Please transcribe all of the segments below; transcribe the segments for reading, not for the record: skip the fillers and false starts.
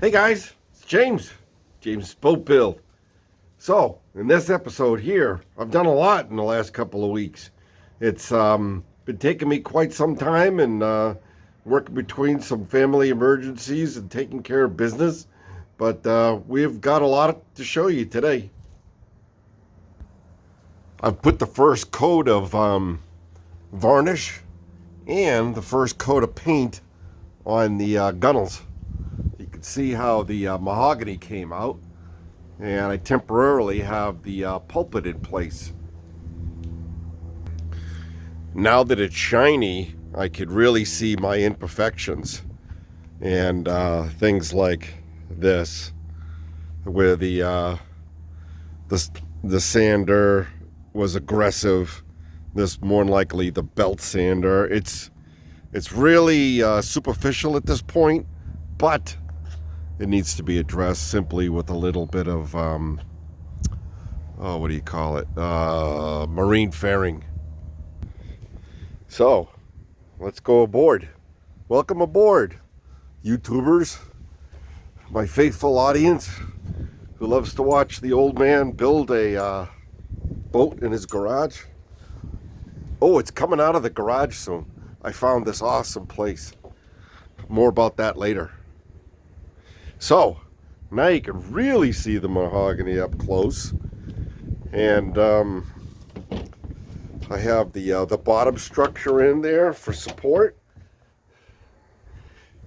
Hey guys, it's James Boat Bill. So, in this episode here, I've done a lot in the last couple of weeks. It's been taking me quite some time and working between some family emergencies and taking care of business, but we've got a lot to show you today. I've put the first coat of varnish and the first coat of paint on the gunnels. You can see how the mahogany came out, and I temporarily have the pulpit in place. Now that it's shiny, I could really see my imperfections and things like this, where the sander was aggressive. This more than likely the belt sander. It's really superficial at this point, but it needs to be addressed simply with a little bit of what do you call it? Marine fairing. So, let's go aboard. Welcome aboard, YouTubers, my faithful audience who loves to watch the old man build a boat in his garage. Oh, it's coming out of the garage soon. I found this awesome place. More about that later. So, now you can really see the mahogany up close. And I have the bottom structure in there for support.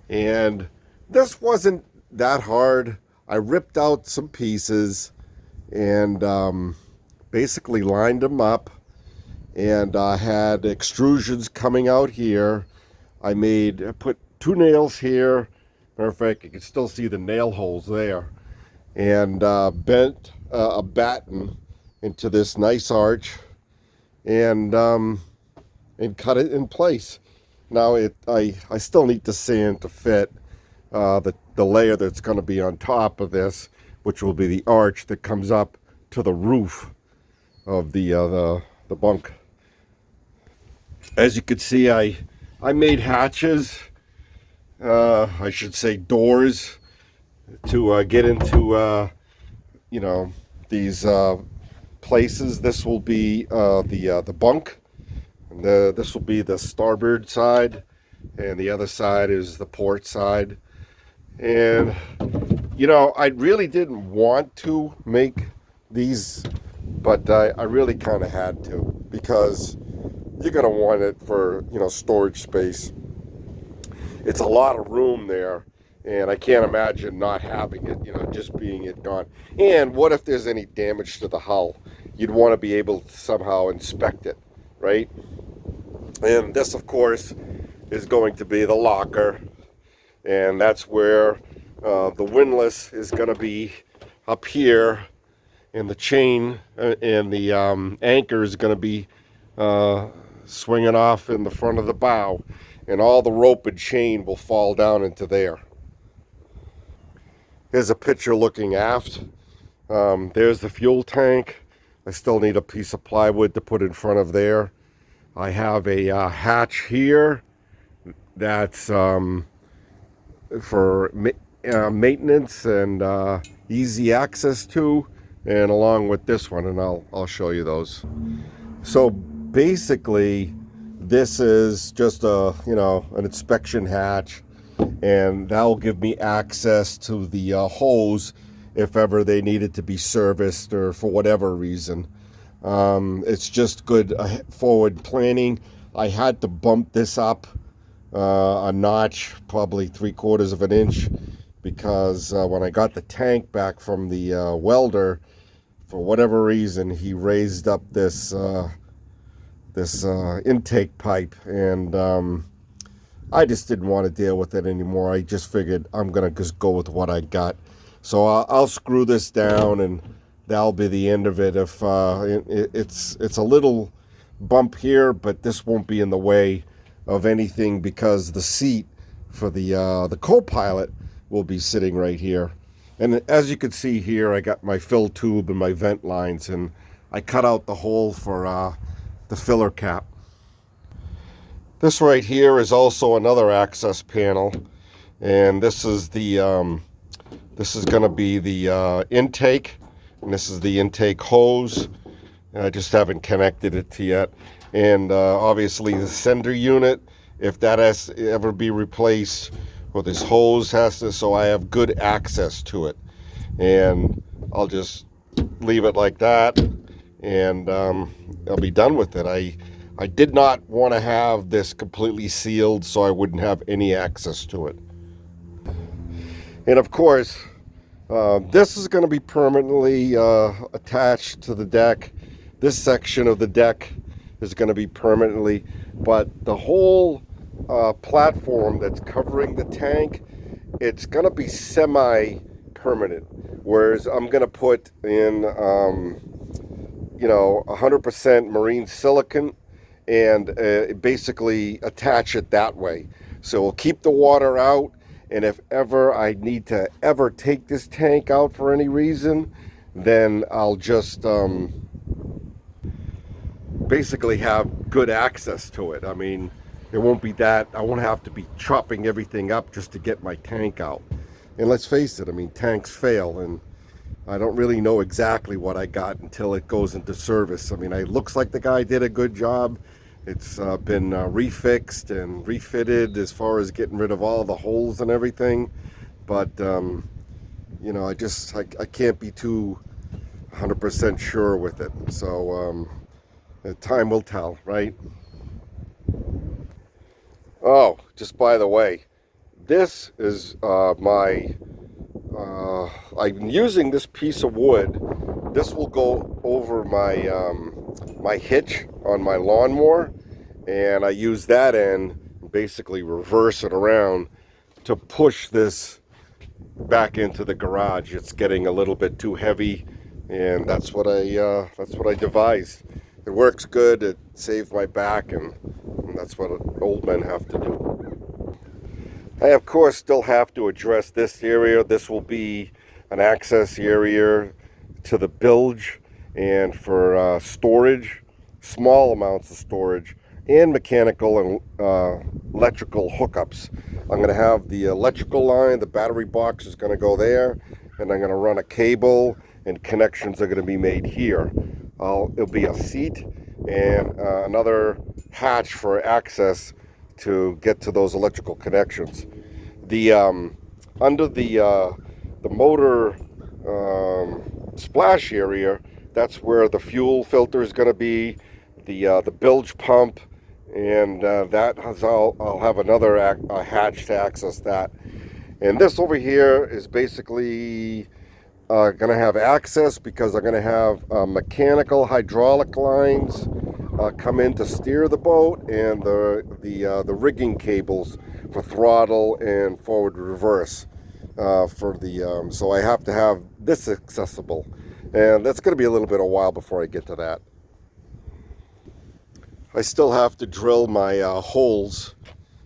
And this wasn't that hard. I ripped out some pieces and basically lined them up. And I had extrusions coming out here. I put 2 nails here. Matter of fact, you can still see the nail holes there. And bent a batten into this nice arch and cut it in place. Now I still need the sand to fit the layer that's going to be on top of this, which will be the arch that comes up to the roof of the bunk. As you can see, I made hatches, I should say doors, to get into these places. This will be the bunk, and this will be the starboard side, and the other side is the port side. And I really didn't want to make these, but I really kind of had to, because you're going to want it for storage space. It's a lot of room there, and I can't imagine not having it, just being it gone. And what if there's any damage to the hull? You'd want to be able to somehow inspect it, right? And this, of course, is going to be the locker, and that's where the windlass is going to be up here, and the chain and the anchor is going to be swinging off in the front of the bow, and all the rope and chain will fall down into there. Here's a picture looking aft. There's the fuel tank. I still need a piece of plywood to put in front of there. I have a hatch here that's for maintenance and easy access to, and along with this one, and I'll show you those. So basically, this is just an inspection hatch, and that'll give me access to the hose if ever they needed to be serviced or for whatever reason. It's just good forward planning. I had to bump this up a notch, probably 3/4 of an inch, because when I got the tank back from the welder, for whatever reason, he raised up this intake pipe, and I just didn't want to deal with it anymore. I just figured I'm gonna just go with what I got. So I'll screw this down, and that'll be the end of it. If it's a little bump here, but this won't be in the way of anything, because the seat for the co-pilot will be sitting right here. And as you can see here, I got my fill tube and my vent lines, and I cut out the hole for the filler cap. This right here is also another access panel, and this is the This is going to be the intake, and this is the intake hose. I just haven't connected it to yet. And obviously the sender unit, if that has to ever be replaced, or this hose has to, so I have good access to it. And I'll just leave it like that, and I'll be done with it. I did not want to have this completely sealed so I wouldn't have any access to it. And of course, this is going to be permanently attached to the deck. This section of the deck is going to be permanently, but the whole platform that's covering the tank, it's going to be semi-permanent. Whereas I'm going to put in, 100% marine silicon, and basically attach it that way. So we'll keep the water out, and if ever I need to ever take this tank out for any reason, then I'll just basically have good access to it. I mean, it won't be that, I won't have to be chopping everything up just to get my tank out. And let's face it, I mean, tanks fail, and I don't really know exactly what I got until it goes into service. I mean, it looks like the guy did a good job. It's been refixed and refitted as far as getting rid of all the holes and everything. But, I can't be too 100% sure with it. So time will tell, right? Oh, just by the way, this is I'm using this piece of wood. This will go over my my hitch on my lawnmower, and I use that end, basically reverse it around to push this back into the garage. It's getting a little bit too heavy, and that's what I devised. It works good. It saved my back, and that's what old men have to do. I, of course, still have to address this area. This will be an access area to the bilge and for storage, small amounts of storage, and mechanical and electrical hookups. I'm going to have the electrical line, the battery box is going to go there, and I'm going to run a cable, and connections are going to be made here. It'll be a seat and another hatch for access to get to those electrical connections. The under the motor splash area, that's where the fuel filter is going to be, the bilge pump, and that has I'll have another hatch to access that. And this over here is basically going to have access because I'm going to have mechanical hydraulic lines come in to steer the boat, and the rigging cables for throttle and forward reverse for the so I have to have this accessible, and that's going to be a little bit of a while before I get to that. I still have to drill my holes,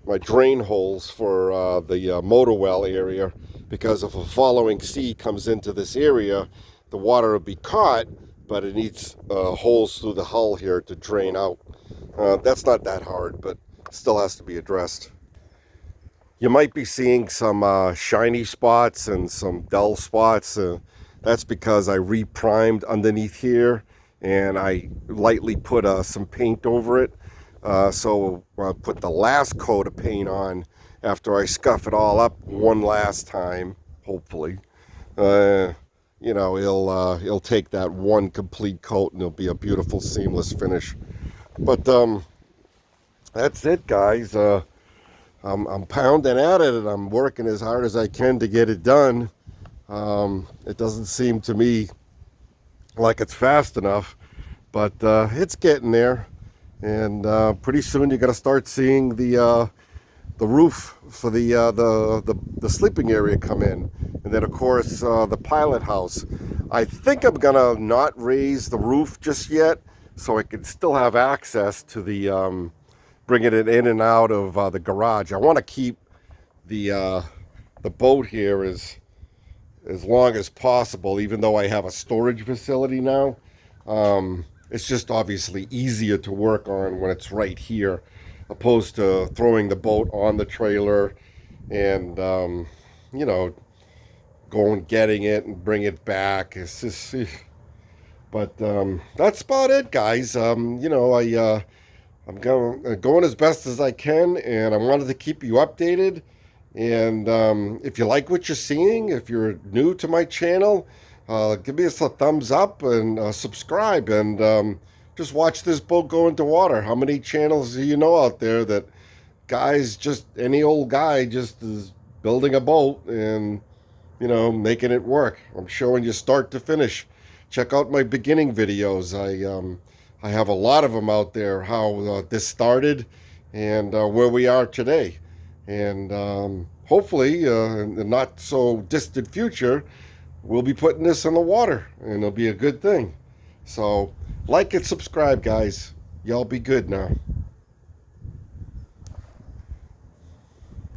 my drain holes for the motor well area, because if a following sea comes into this area, the water will be caught, but it needs holes through the hull here to drain out. That's not that hard, but still has to be addressed. You might be seeing some shiny spots and some dull spots. That's because I re-primed underneath here, and I lightly put some paint over it. So I'll put the last coat of paint on after I scuff it all up one last time, hopefully. He'll take that one complete coat, and it'll be a beautiful seamless finish. But that's it, guys. I'm pounding at it, and I'm working as hard as I can to get it done. It doesn't seem to me like it's fast enough, but it's getting there. And pretty soon you're going to start seeing the roof for the sleeping area come in, and then of course the pilot house. I think I'm gonna not raise the roof just yet, so I can still have access to the bringing it in and out of the garage. I want to keep the boat here as long as possible, even though I have a storage facility now. It's just obviously easier to work on when it's right here, opposed to throwing the boat on the trailer and going getting it and bring it back. It's just, but that's about it, guys. I'm going as best as I can, and I wanted to keep you updated. And if you like what you're seeing, if you're new to my channel, give me a thumbs up and subscribe, and just watch this boat go into water. How many channels do you know out there that guys, just any old guy just is building a boat and, making it work? I'm showing you start to finish. Check out my beginning videos. I have a lot of them out there, how this started and where we are today. And hopefully, in the not so distant future, we'll be putting this in the water, and it'll be a good thing. So, like and subscribe, guys. Y'all be good now.